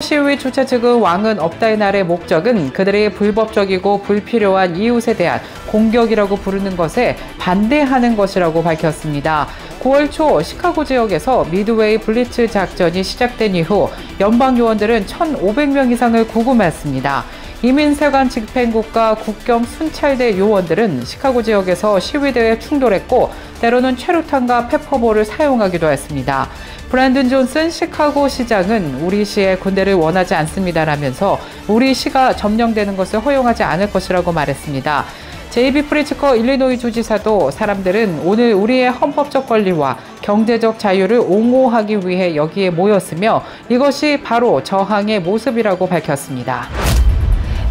시위 주최 측은 왕은 없다의 날의 목적은 그들이 불법적이고 불필요한 이웃에 대한 공격이라고 부르는 것에 반대하는 것이라고 밝혔습니다. 9월 초 시카고 지역에서 미드웨이 블리츠 작전이 시작된 이후 연방 요원들은 1,500명 이상을 구금했습니다. 이민세관 집행국과 국경 순찰대 요원들은 시카고 지역에서 시위대에 충돌했고 때로는 최루탄과 페퍼볼을 사용하기도 했습니다. 브랜든 존슨 시카고 시장은 우리 시의 군대를 원하지 않습니다라면서 우리 시가 점령되는 것을 허용하지 않을 것이라고 말했습니다. 제이비 프리츠커 일리노이 주지사도 사람들은 오늘 우리의 헌법적 권리와 경제적 자유를 옹호하기 위해 여기에 모였으며 이것이 바로 저항의 모습이라고 밝혔습니다.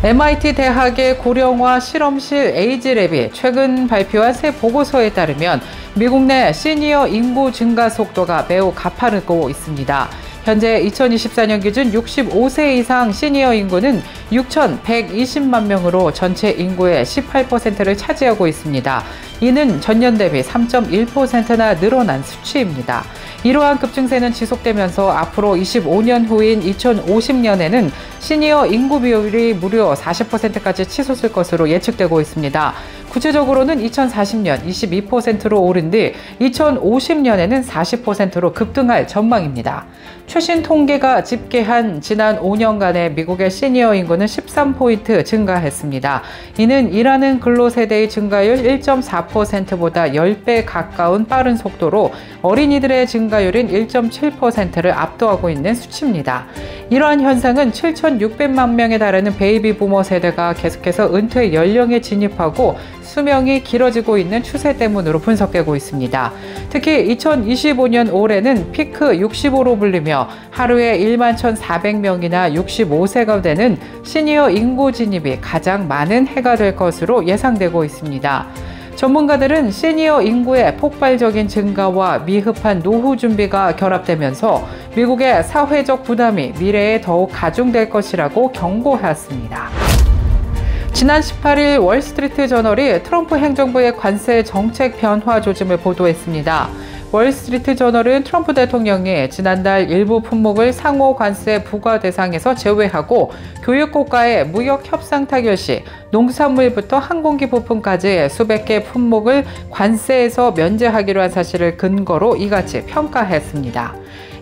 MIT 대학의 고령화 실험실 에이지랩이 최근 발표한 새 보고서에 따르면 미국 내 시니어 인구 증가 속도가 매우 가파르고 있습니다. 현재 2024년 기준 65세 이상 시니어 인구는 6,120만 명으로 전체 인구의 18%를 차지하고 있습니다. 이는 전년 대비 3.1%나 늘어난 수치입니다. 이러한 급증세는 지속되면서 앞으로 25년 후인 2050년에는 시니어 인구 비율이 무려 40%까지 치솟을 것으로 예측되고 있습니다. 구체적으로는 2040년 22%로 오른 뒤 2050년에는 40%로 급등할 전망입니다. 최신 통계가 집계한 지난 5년간의 미국의 시니어 인구는 13포인트 증가했습니다. 이는 일하는 근로세대의 증가율 1.4%보다 10배 가까운 빠른 속도로 어린이들의 증가율인 1.7%를 압도하고 있는 수치입니다. 이러한 현상은 7,600만 명에 달하는 베이비 부머 세대가 계속해서 은퇴 연령에 진입하고 수명이 길어지고 있는 추세 때문으로 분석되고 있습니다. 특히 2025년 올해는 피크 65로 불리며 하루에 11,400명이나 65세가 되는 시니어 인구 진입이 가장 많은 해가 될 것으로 예상되고 있습니다. 전문가들은 시니어 인구의 폭발적인 증가와 미흡한 노후 준비가 결합되면서 미국의 사회적 부담이 미래에 더욱 가중될 것이라고 경고했습니다. 지난 18일 월스트리트 저널이 트럼프 행정부의 관세 정책 변화 조짐을 보도했습니다. 월스트리트 저널은 트럼프 대통령이 지난달 일부 품목을 상호 관세 부과 대상에서 제외하고 교육국가의 무역 협상 타결 시 농산물부터 항공기 부품까지 수백 개 품목을 관세에서 면제하기로 한 사실을 근거로 이같이 평가했습니다.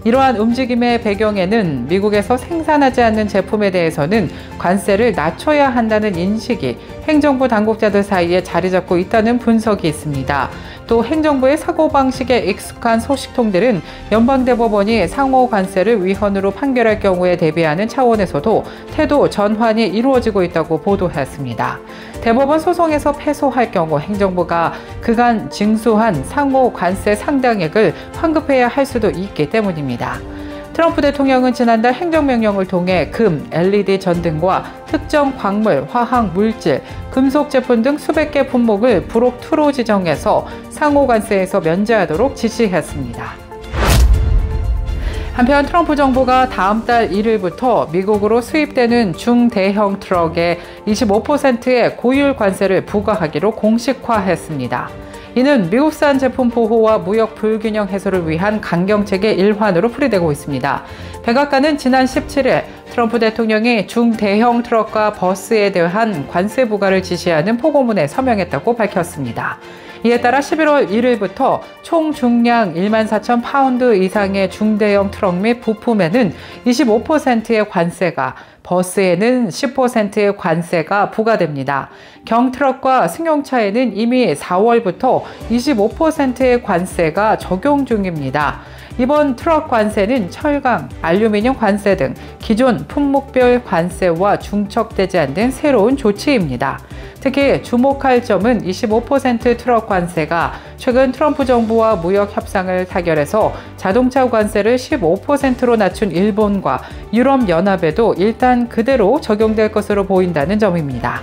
이러한 움직임의 배경에는 미국에서 생산하지 않는 제품에 대해서는 관세를 낮춰야 한다는 인식이 행정부 당국자들 사이에 자리 잡고 있다는 분석이 있습니다. 또 행정부의 사고방식에 익숙한 소식통들은 연방대법원이 상호 관세를 위헌으로 판결할 경우에 대비하는 차원에서도 태도 전환이 이루어지고 있다고 보도했습니다. 대법원 소송에서 패소할 경우 행정부가 그간 징수한 상호 관세 상당액을 환급해야 할 수도 있기 때문입니다. 트럼프 대통령은 지난달 행정명령을 통해 금, LED 전등과 특정 광물, 화학 물질, 금속 제품 등 수백 개 품목을 부록2로 지정해서 상호관세에서 면제하도록 지시했습니다. 한편 트럼프 정부가 다음 달 1일부터 미국으로 수입되는 중대형 트럭에 25%의 고율 관세를 부과하기로 공식화했습니다. 이는 미국산 제품 보호와 무역 불균형 해소를 위한 강경책의 일환으로 풀이되고 있습니다. 백악관은 지난 17일 트럼프 대통령이 중대형 트럭과 버스에 대한 관세 부과를 지시하는 포고문에 서명했다고 밝혔습니다. 이에 따라 11월 1일부터 총 중량 14,000파운드 이상의 중대형 트럭 및 부품에는 25%의 관세가, 버스에는 10%의 관세가 부과됩니다. 경트럭과 승용차에는 이미 4월부터 25%의 관세가 적용 중입니다. 이번 트럭 관세는 철강, 알루미늄 관세 등 기존 품목별 관세와 중첩되지 않는 새로운 조치입니다. 특히 주목할 점은 25% 트럭 관세가 최근 트럼프 정부와 무역 협상을 타결해서 자동차 관세를 15%로 낮춘 일본과 유럽연합에도 일단 그대로 적용될 것으로 보인다는 점입니다.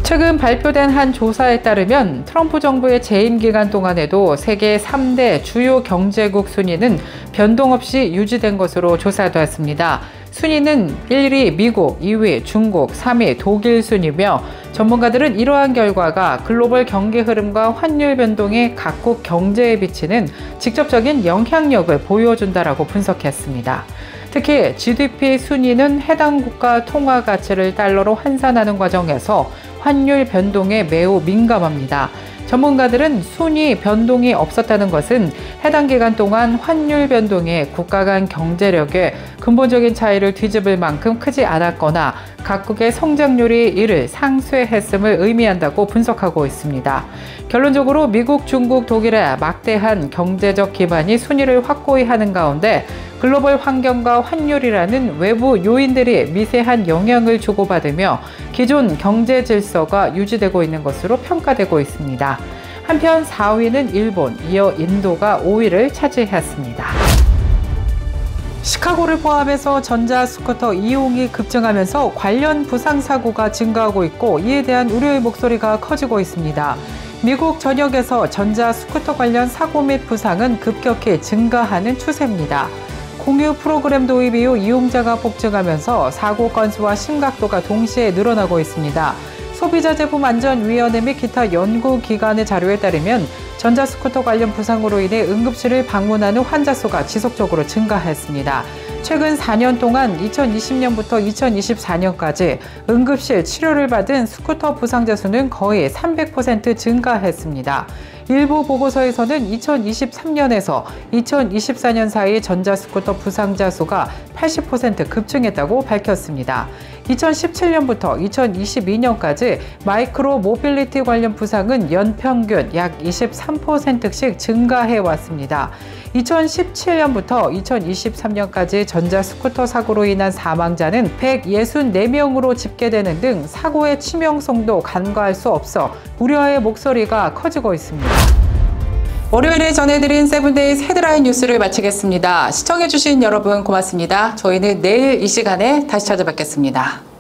최근 발표된 한 조사에 따르면 트럼프 정부의 재임 기간 동안에도 세계 3대 주요 경제국 순위는 변동 없이 유지된 것으로 조사되었습니다. 순위는 1위 미국, 2위 중국, 3위 독일 순이며 전문가들은 이러한 결과가 글로벌 경기 흐름과 환율 변동이 각국 경제에 미치는 직접적인 영향력을 보여준다라고 분석했습니다. 특히 GDP 순위는 해당 국가 통화 가치를 달러로 환산하는 과정에서 환율 변동에 매우 민감합니다. 전문가들은 순위 변동이 없었다는 것은 해당 기간 동안 환율 변동이 국가 간 경제력에 근본적인 차이를 뒤집을 만큼 크지 않았거나 각국의 성장률이 이를 상쇄했음을 의미한다고 분석하고 있습니다. 결론적으로 미국, 중국, 독일의 막대한 경제적 기반이 순위를 확고히 하는 가운데 글로벌 환경과 환율이라는 외부 요인들이 미세한 영향을 주고받으며 기존 경제 질서가 유지되고 있는 것으로 평가되고 있습니다. 한편 4위는 일본, 이어 인도가 5위를 차지했습니다. 시카고를 포함해서 전자스쿠터 이용이 급증하면서 관련 부상 사고가 증가하고 있고 이에 대한 우려의 목소리가 커지고 있습니다. 미국 전역에서 전자스쿠터 관련 사고 및 부상은 급격히 증가하는 추세입니다. 공유 프로그램 도입 이후 이용자가 폭증하면서 사고 건수와 심각도가 동시에 늘어나고 있습니다. 소비자제품안전위원회 및 기타 연구기관의 자료에 따르면 전자스쿠터 관련 부상으로 인해 응급실을 방문하는 환자 수가 지속적으로 증가했습니다. 최근 4년 동안 2020년부터 2024년까지 응급실 치료를 받은 스쿠터 부상자 수는 거의 300% 증가했습니다. 일부 보고서에서는 2023년에서 2024년 사이 전자스쿠터 부상자 수가 80% 급증했다고 밝혔습니다. 2017년부터 2022년까지 마이크로 모빌리티 관련 부상은 연평균 약 23%씩 증가해 왔습니다. 2017년부터 2023년까지 전자스쿠터 사고로 인한 사망자는 164명으로 집계되는 등 사고의 치명성도 간과할 수 없어 우려의 목소리가 커지고 있습니다. 월요일에 전해드린 세븐데이즈 헤드라인 뉴스를 마치겠습니다. 시청해주신 여러분 고맙습니다. 저희는 내일 이 시간에 다시 찾아뵙겠습니다.